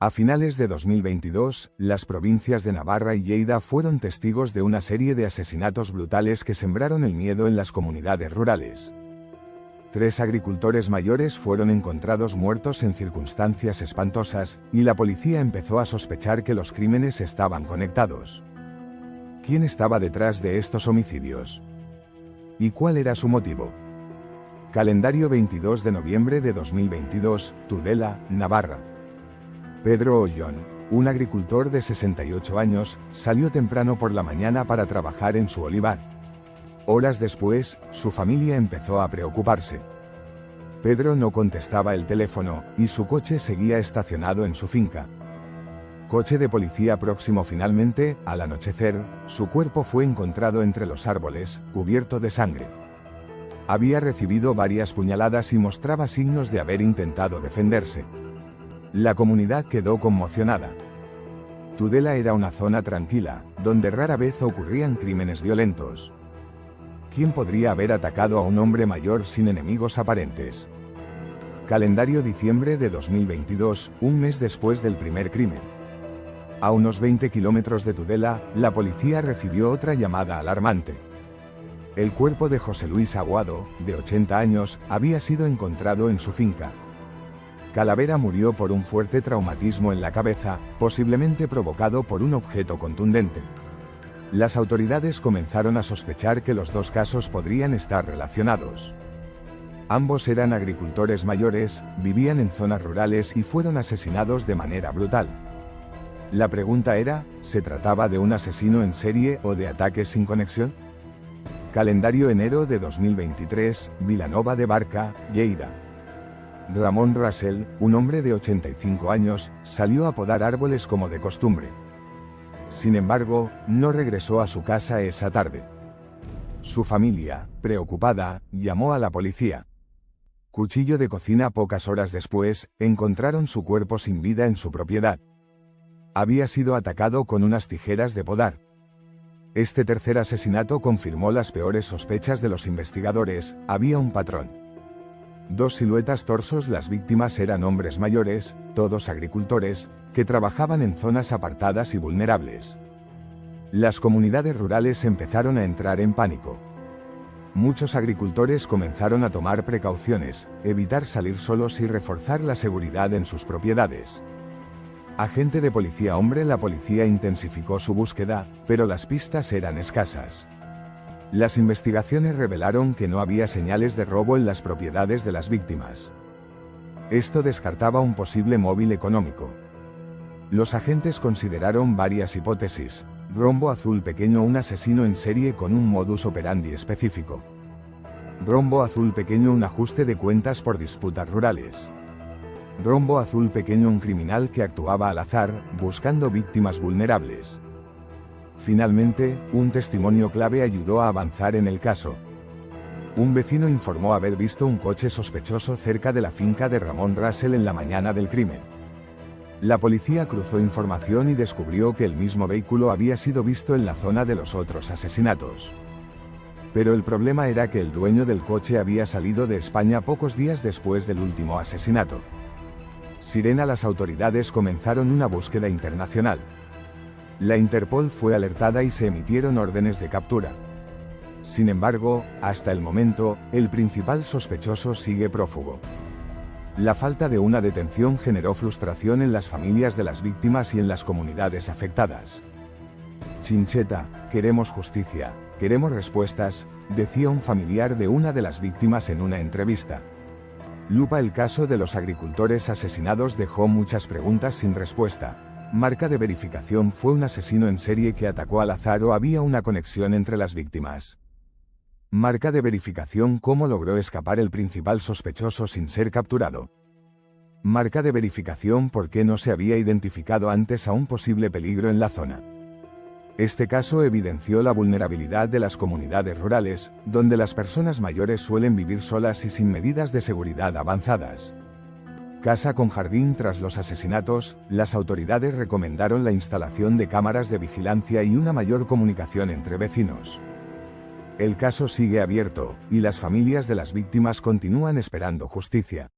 A finales de 2022, las provincias de Navarra y Lleida fueron testigos de una serie de asesinatos brutales que sembraron el miedo en las comunidades rurales. 3 agricultores mayores fueron encontrados muertos en circunstancias espantosas, y la policía empezó a sospechar que los crímenes estaban conectados. ¿Quién estaba detrás de estos homicidios? ¿Y cuál era su motivo? Calendario 22 de noviembre de 2022, Tudela, Navarra. Pedro Ollón, un agricultor de 68 años, salió temprano por la mañana para trabajar en su olivar. Horas después, su familia empezó a preocuparse. Pedro no contestaba el teléfono, y su coche seguía estacionado en su finca. Coche de policía próximo. Finalmente, al anochecer, su cuerpo fue encontrado entre los árboles, cubierto de sangre. Había recibido varias puñaladas y mostraba signos de haber intentado defenderse. La comunidad quedó conmocionada. Tudela era una zona tranquila, donde rara vez ocurrían crímenes violentos. ¿Quién podría haber atacado a un hombre mayor sin enemigos aparentes? Calendario diciembre de 2022, un mes después del primer crimen. A unos 20 kilómetros de Tudela, la policía recibió otra llamada alarmante. El cuerpo de José Luis Aguado, de 80 años, había sido encontrado en su finca. Calavera murió por un fuerte traumatismo en la cabeza, posiblemente provocado por un objeto contundente. Las autoridades comenzaron a sospechar que los dos casos podrían estar relacionados. Ambos eran agricultores mayores, vivían en zonas rurales y fueron asesinados de manera brutal. La pregunta era, ¿se trataba de un asesino en serie o de ataques sin conexión? Calendario enero de 2023, Vilanova de Barca, Lleida. Ramón Russell, un hombre de 85 años, salió a podar árboles como de costumbre. Sin embargo, no regresó a su casa esa tarde. Su familia, preocupada, llamó a la policía. Cuchillo de cocina. Pocas horas después, encontraron su cuerpo sin vida en su propiedad. Había sido atacado con unas tijeras de podar. Este tercer asesinato confirmó las peores sospechas de los investigadores. Había un patrón. 2 siluetas torsos. Las víctimas eran hombres mayores, todos agricultores, que trabajaban en zonas apartadas y vulnerables. Las comunidades rurales empezaron a entrar en pánico. Muchos agricultores comenzaron a tomar precauciones, evitar salir solos y reforzar la seguridad en sus propiedades. Agente de policía hombre. La policía intensificó su búsqueda, pero las pistas eran escasas. Las investigaciones revelaron que no había señales de robo en las propiedades de las víctimas. Esto descartaba un posible móvil económico. Los agentes consideraron varias hipótesis. Rombo azul pequeño. Un asesino en serie con un modus operandi específico. Rombo azul pequeño. Un ajuste de cuentas por disputas rurales. Rombo azul pequeño. Un criminal que actuaba al azar, buscando víctimas vulnerables. Finalmente, un testimonio clave ayudó a avanzar en el caso. Un vecino informó haber visto un coche sospechoso cerca de la finca de Ramón Russell en la mañana del crimen. La policía cruzó información y descubrió que el mismo vehículo había sido visto en la zona de los otros asesinatos. Pero el problema era que el dueño del coche había salido de España pocos días después del último asesinato. Sirena. Las autoridades comenzaron una búsqueda internacional. La Interpol fue alertada y se emitieron órdenes de captura. Sin embargo, hasta el momento, el principal sospechoso sigue prófugo. La falta de una detención generó frustración en las familias de las víctimas y en las comunidades afectadas. Chincheta, queremos justicia, queremos respuestas, decía un familiar de una de las víctimas en una entrevista. Lupa. El caso de los agricultores asesinados dejó muchas preguntas sin respuesta. Marca de verificación. ¿Fue un asesino en serie que atacó al azar o había una conexión entre las víctimas? Marca de verificación. ¿Cómo logró escapar el principal sospechoso sin ser capturado? Marca de verificación. ¿Por qué no se había identificado antes a un posible peligro en la zona? Este caso evidenció la vulnerabilidad de las comunidades rurales, donde las personas mayores suelen vivir solas y sin medidas de seguridad avanzadas. Casa con jardín. Tras los asesinatos, las autoridades recomendaron la instalación de cámaras de vigilancia y una mayor comunicación entre vecinos. El caso sigue abierto, y las familias de las víctimas continúan esperando justicia.